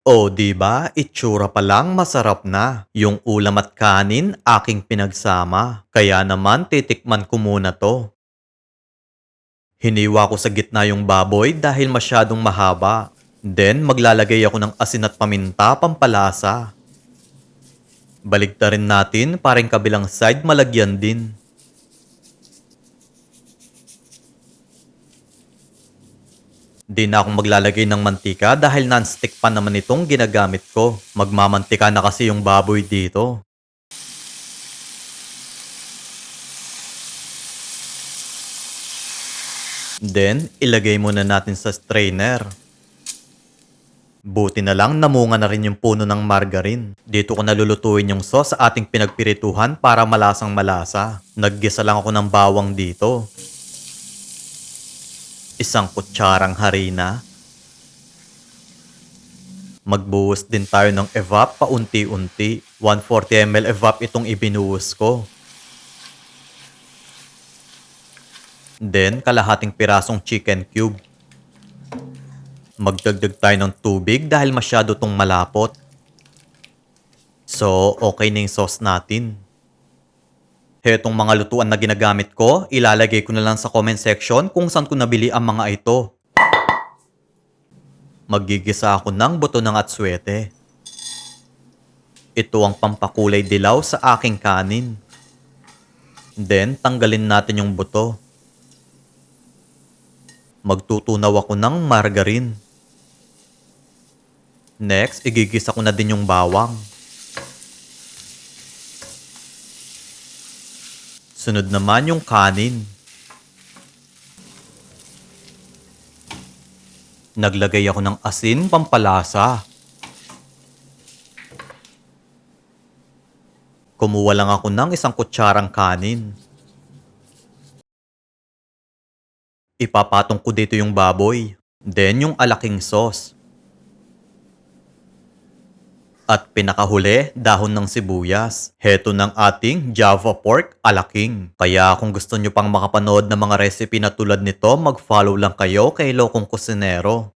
O, 'di ba? Itsura pa lang masarap na. Yung ulam at kanin aking pinagsama. Kaya naman titikman ko muna 'to. Hiniwa ko sa gitna yung baboy dahil masyadong mahaba. Then maglalagay ako ng asin at paminta pampalasa. Baligtarin natin para yung kabilang side malagyan din. Di na akong maglalagay ng mantika dahil non-stick pa naman itong ginagamit ko. Magmamantika na kasi yung baboy dito. Then, ilagay muna natin sa strainer. Buti na lang namunga na rin yung puno ng margarine. Dito ko nalulutuin yung sauce sa ating pinagpirituhan para malasang malasa. Naggisa lang ako ng bawang dito. Isang kutsarang harina. Magbuhos din tayo ng evap paunti-unti. 140 ml evap itong ibinuhos ko. Then, kalahating pirasong chicken cube. Magdagdag tayo ng tubig dahil masyado tong malapot. So, okay na yung sauce natin. Hetong mga lutuan na ginagamit ko, ilalagay ko na lang sa comment section kung saan ko nabili ang mga ito. Maggigisa ako ng buto ng atswete. Ito ang pampakulay dilaw sa aking kanin. Then, tanggalin natin yung buto. Magtutunaw ako ng margarine. Next, igigisa ko na din yung bawang. Sunod naman yung kanin. Naglagay ako ng asin pampalasa. Kumuha lang ako ng isang kutsarang kanin. Ipapatong ko dito yung baboy. Then yung alaking sauce. At pinakahuli, dahon ng sibuyas. Heto ng ating Java Pork Alaking. Kaya kung gusto nyo pang makapanood ng mga recipe na tulad nito, mag-follow lang kayo kay Lokong Kusinero.